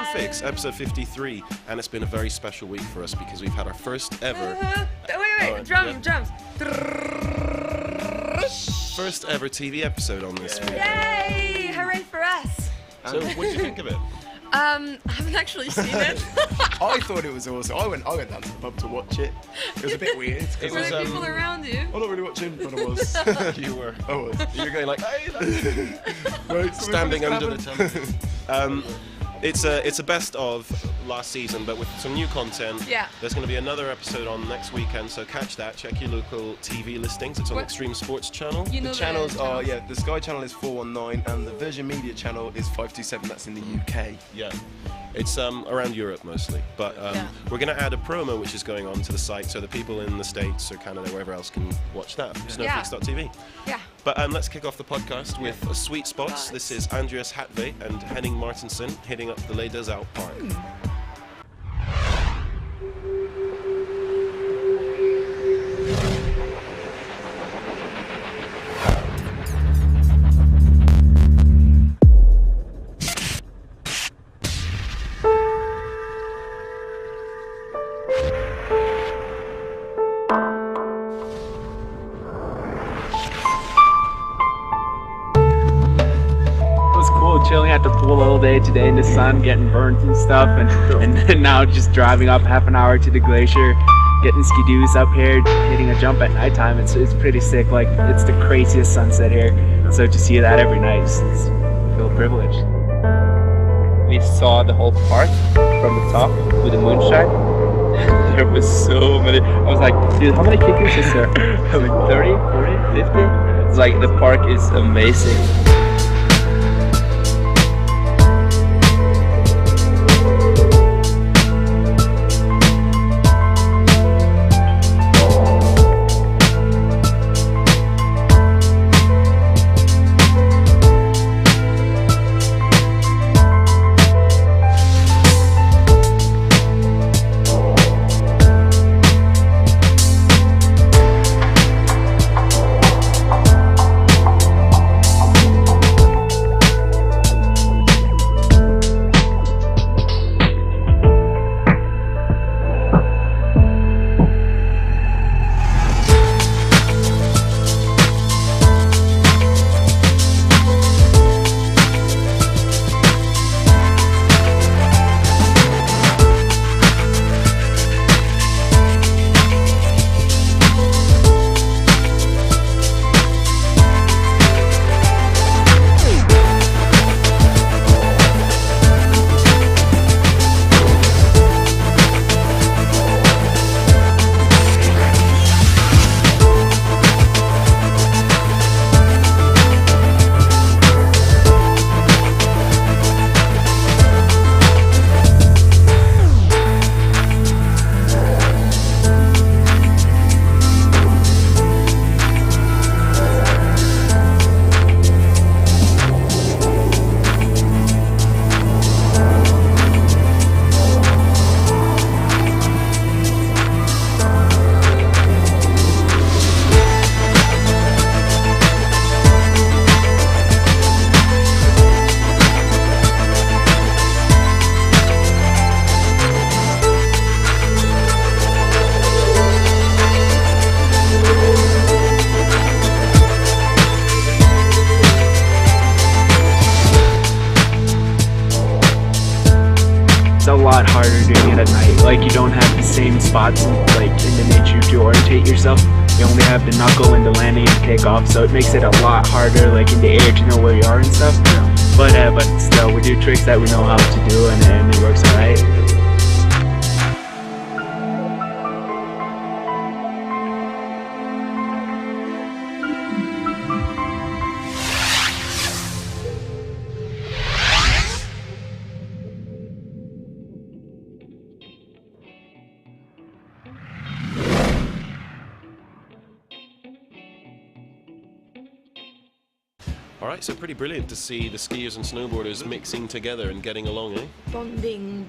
Snowfix, episode 53, and it's been a very special week for us because we've had our first ever... Drums. First ever TV episode on this week. Yay! Hooray for us! So, what did you think of it? I haven't actually seen it. I thought it was awesome. I went down to the pub to watch it. It was a bit weird. It Were was, there people around you? I'm not really watching, but I was. You were. I was. You were going like, hey, Right, standing under the tent. It's a best of last season, but with some new content. Yeah. There's going to be another episode on next weekend, so catch that. Check your local TV listings. It's on Extreme Sports Channel. You know The channels are, the Sky channel is 419 and the Virgin Media channel is 527. That's in the UK. Yeah. It's around Europe mostly, but we're going to add a promo which is going on to the site so the people in the States or Canada, wherever else, can watch that. Snowfix.tv. Yeah. But let's kick off the podcast with Sweet Spots. This is Andreas Hatveit and Henning Marthinsen hitting up the Les Deux Alpes Park. Chilling at the pool all day today in the sun, getting burnt and stuff, and then now just driving up half an hour to the glacier, getting ski-doos up here, hitting a jump at nighttime. It's pretty sick. Like, it's the craziest sunset here, so to see that every night, it's feel privileged. We saw the whole park from the top with the moonshine. There was so many. I was like, dude, how many kickers is there? Like 30, 40, 50? It's like the park is amazing. A lot harder doing it at night. Like, you don't have the same spots like in the nature to orientate yourself. You only have the knuckle and the landing and takeoff, so it makes it a lot harder, like in the air, to know where you are and stuff. But still, we do tricks that we know how to do, and it works alright. Alright, so pretty brilliant to see the skiers and snowboarders mixing together and getting along, eh? Bonding.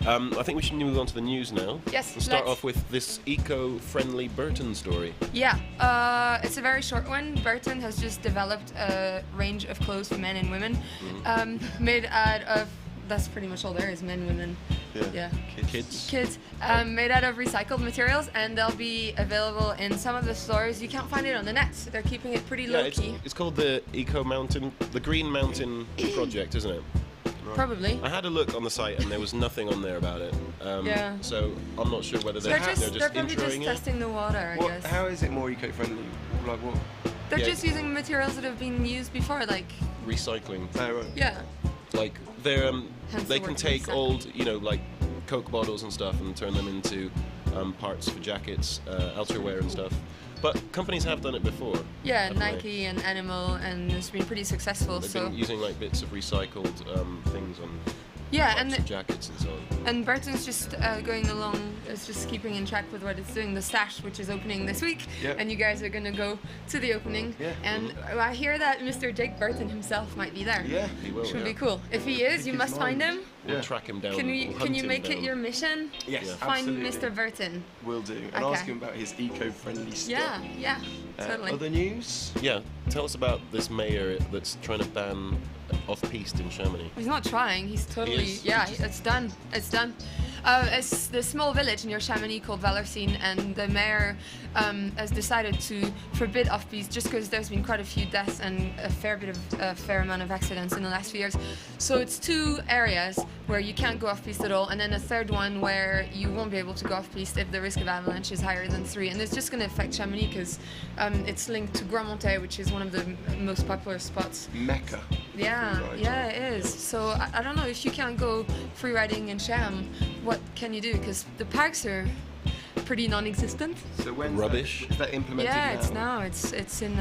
I think we should move on to the news now. Yes, We'll start let's. off with this eco-friendly Burton story. Yeah, it's a very short one. Burton has just developed a range of clothes for men and women made out of that's pretty much all there is. Men, women. Yeah. Kids. Made out of recycled materials, and they'll be available in some of the stores. You can't find it on the net. They're keeping it pretty low key. It's called the the Green Mountain Project, isn't it? Right. Probably. I had a look on the site and there was nothing on there about it. So I'm not sure whether they're just probably just introing it. testing the water, I guess. How is it more eco-friendly? Like what? They're just using materials that have been used before, like. Recycling. Oh, right. Yeah. Like they're Hence they the can word take recycle. old, like Coke bottles and stuff and turn them into parts for jackets, outerwear and stuff. But companies have done it before. Yeah, haven't they? Nike and Animal, and it's been pretty successful. They've So been using like bits of recycled things on yeah, parts and of jackets and so on. And Burton's just going along, it's just keeping in track with what it's doing. The Stash, which is opening this week, and you guys are going to go to the opening. Yeah. And I hear that Mr. Jake Burton himself might be there. Yeah, He will. Which would yeah. be cool. If he is, you must find him. We'll track him down. Can we'll you hunt him make it down. your mission? Yes, Yeah. Find absolutely. Mr. Burton. Will do. And Okay. ask him about his eco-friendly stuff. Yeah, totally. Other news? Yeah, tell us about this mayor that's trying to ban off-piste in Chamonix. He's not trying. He's totally. He is. Yeah, it's done. It's done. It's the small village near Chamonix called Valersine, and the mayor has decided to forbid off-piste just because there's been quite a few deaths and a fair amount of accidents in the last few years. So it's 2 areas where you can't go off-piste at all, and then a third one where you won't be able to go off-piste if the risk of avalanche is higher than 3. And it's just going to affect Chamonix because it's linked to Grand Montet, which is one of the most popular spots. Mecca. Yeah, Right. yeah, it is. So I don't know if you can't go free riding in Cham, what can you do? Because the parks are pretty non-existent. So when Rubbish. Is that implemented Yeah, now? it's now. It's in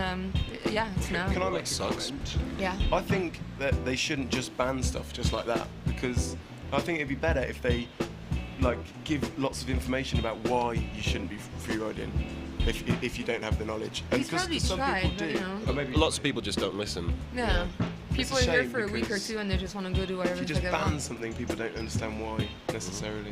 it's now. Can I That make a sucks. comment? Yeah. I think that they shouldn't just ban stuff just like that, because I think it'd be better if they give lots of information about why you shouldn't be free riding if you don't have the knowledge. And He's probably some tried, people but, do. you know. Or maybe Lots of people just don't listen. Yeah. People It's are a here shame for a week or because 2 and they just want to go do whatever if you the just fuck they ban want. something, people don't understand why necessarily.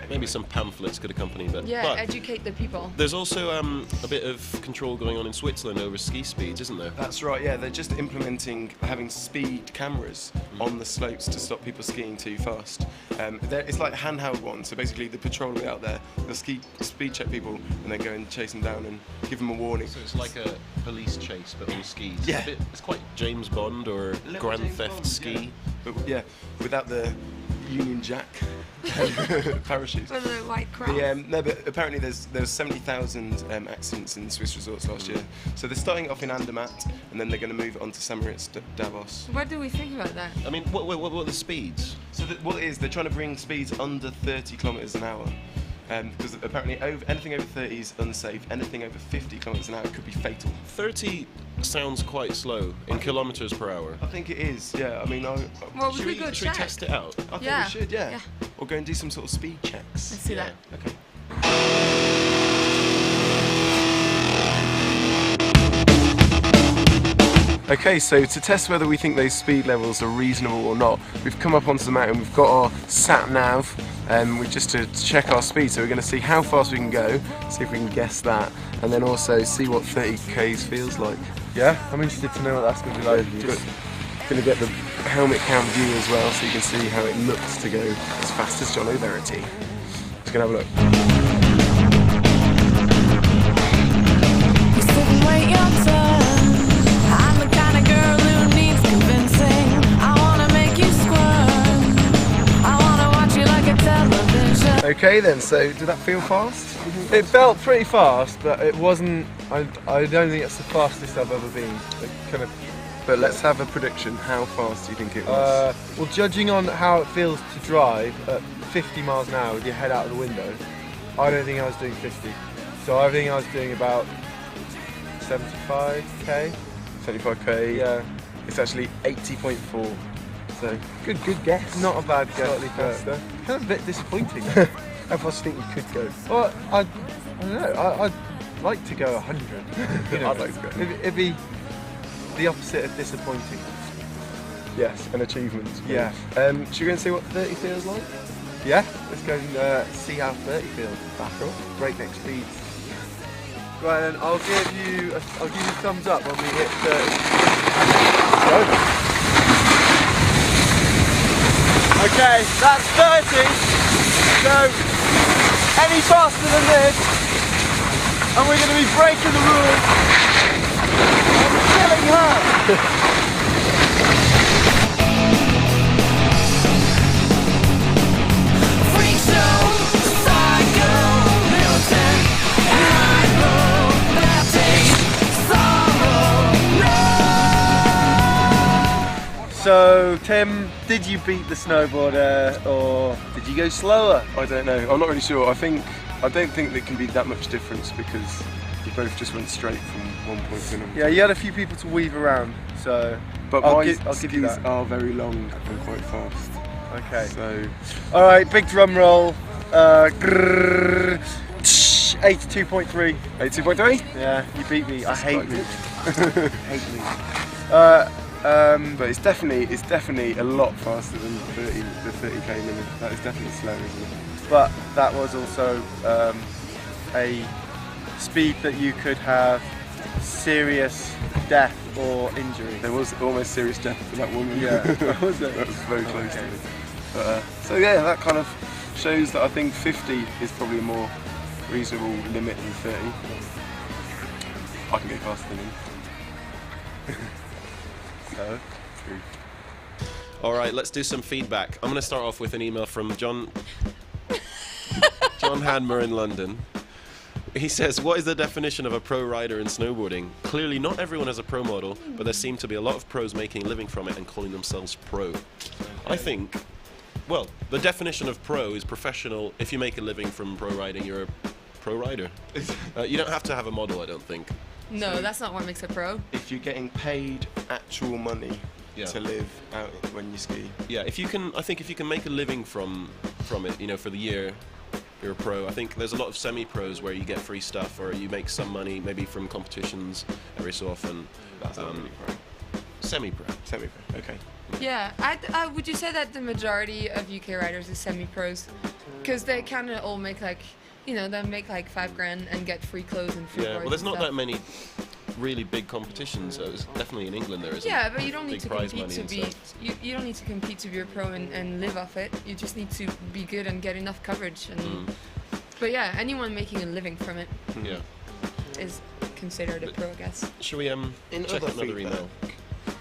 Maybe some pamphlets could accompany that. Yeah, But educate the people. there's also a bit of control going on in Switzerland over ski speeds, isn't there? That's right, yeah, they're just implementing having speed cameras on the slopes to stop people skiing too fast. It's like handheld ones, so basically the patrol will be out there, they'll speed check people and then go and chase them down and give them a warning. So it's like a police chase, but on skis. Yeah. It's quite James Bond or Little Grand James Theft Bond, ski. yeah. But yeah, without the Union Jack parachutes. With a white cross. No, but apparently there's 70,000 accidents in Swiss resorts last year. So they're starting it off in Andermatt, and then they're going to move it on to St. Davos. What do we think about that? I mean, what are the speeds? So what it is, they're trying to bring speeds under 30 kilometres an hour. Because apparently anything over 30 is unsafe, anything over 50 kilometres an hour could be fatal. 30 sounds quite slow in kilometres per hour. I think it is, yeah. I mean, Well, we Should could go should we check. test it out? I think Yeah. we should, yeah. Yeah. Or go and do some sort of speed checks. Let's see that. Okay. Okay, so to test whether we think those speed levels are reasonable or not, we've come up onto the mountain, we've got our sat nav, just to check our speed, so we're going to see how fast we can go, see if we can guess that, and then also see what 30 k's feels like. Yeah, I'm interested to know what that's going to be like. Just going to get the helmet cam view as well, so you can see how it looks to go as fast as Johno Verity. Just going to have a look. You sit and wait your turn. I'm the kind of girl who needs convincing. I wanna make you squirm. I wanna watch you like a television. Okay then, so did that feel fast? It felt pretty fast, but it wasn't. I don't think it's the fastest I've ever been. It kind of. But let's have a prediction. How fast do you think it was? Well, judging on how it feels to drive at 50 miles an hour with your head out of the window, I don't think I was doing 50. So I think I was doing about 75k. 75k. Yeah. It's actually 80.4. So good guess. Not a bad guess. Slightly faster. Kind of a bit disappointing. How fast do you think you could go? Well, I don't know. I'd like to go 100. You know, I'd like to go. It'd be the opposite of disappointing. Yes, an achievement. Yeah. Should we go and see what 30 feels like? Yeah. Let's go and see how 30 feels. Back off. Breakneck speeds. Right then, I'll give you a thumbs up when we hit 30. Go. Okay, that's 30. So, any faster than this, and we're going to be breaking the rules. I'm killing her. Freak show, psycho, militant, hypo, baptist, sorrow, no. So, Tim, did you beat the snowboarder, or did you go slower? I don't know. I'm not really sure. I don't think there can be that much difference because you both just went straight from one point to another. Yeah, you had a few people to weave around, so But I'll my give you skis that. are very long and quite fast. Okay. So, All right, big drum roll. 82.3. 82.3? Yeah, you beat me. I hate quite me. good. hate me. But it's definitely a lot faster than the 30k limit. That is definitely slow, isn't it? But that was also a speed that you could have serious death or injury. There was almost serious death for that woman. Yeah, was it? That was very close to it. But, so yeah, that kind of shows that I think 50 is probably a more reasonable limit than 30. I can go faster than him. So, All right, let's do some feedback. I'm going to start off with an email from John Hadmer in London. He says, what is the definition of a pro rider in snowboarding? Clearly not everyone is a pro model, but there seem to be a lot of pros making a living from it and calling themselves pro. I think, well, the definition of pro is professional. If you make a living from pro riding, you're a pro rider. You don't have to have a model, I don't think. No, that's not what makes a pro. If you're getting paid actual money Yeah. to live out when you ski. Yeah, I think if you can make a living from it, you know, for the year, you're a pro. I think there's a lot of semi-pros where you get free stuff or you make some money maybe from competitions every so often. That's not really pro. Semi-pro. Semi-pro, okay. Yeah, would you say that the majority of UK riders are semi-pros? Because they kind of all make like, you know, they make like $5,000 and get free clothes and free Yeah, boards well, there's and not stuff. that many really big competitions. So it's definitely in England there isn't. Yeah, but you don't need big to prize compete money to and be. stuff. You don't need to compete to be a pro and live off it. You just need to be good and get enough coverage. And but yeah, anyone making a living from it Yeah. is considered a pro, I guess. Shall we check other out another feedback. email?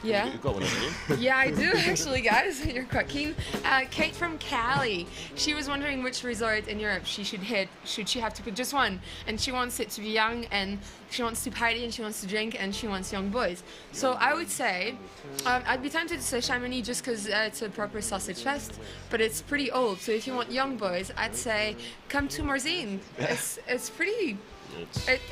Yeah. You've got one, haven't you? Yeah, I do actually, guys. You're quite keen. Kate from Cali. She was wondering which resort in Europe she should hit. Should she have to pick just one? And she wants it to be young, and she wants to party, and she wants to drink, and she wants young boys. So I would say, I'd be tempted to say Chamonix just because it's a proper sausage fest, but it's pretty old. So if you want young boys, I'd say come to Marthinsen. It's pretty.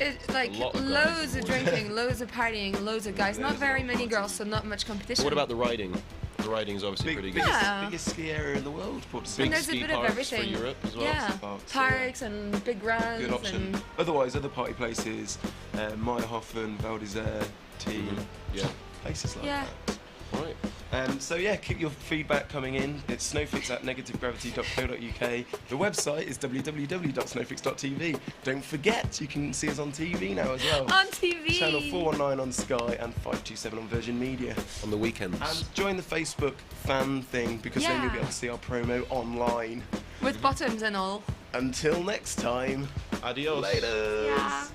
It's like a lot of guys loads and of boys. drinking, loads of partying, loads of guys. Not very many girls, so not much competition. What about the riding? The riding is obviously pretty good. Yeah. Biggest ski area in the world, Big And there's a ski bit of parks everything. for Europe as well. Yeah, parks, parks and big runs. Good option. And Otherwise, other party places, Meyerhofen, Val d'Isère, T, Yeah. places like Yeah. that. All right. So yeah, keep your feedback coming in. It's snowfix@negativegravity.co.uk. The website is www.snowfix.tv. Don't forget, you can see us on TV now as well. on TV. Channel 419 on Sky and 527 on Virgin Media. On the weekends. And join the Facebook fan thing because then you'll be Yeah. able to see our promo online. With bottoms and all. Until next time, Adios. later. Yeah.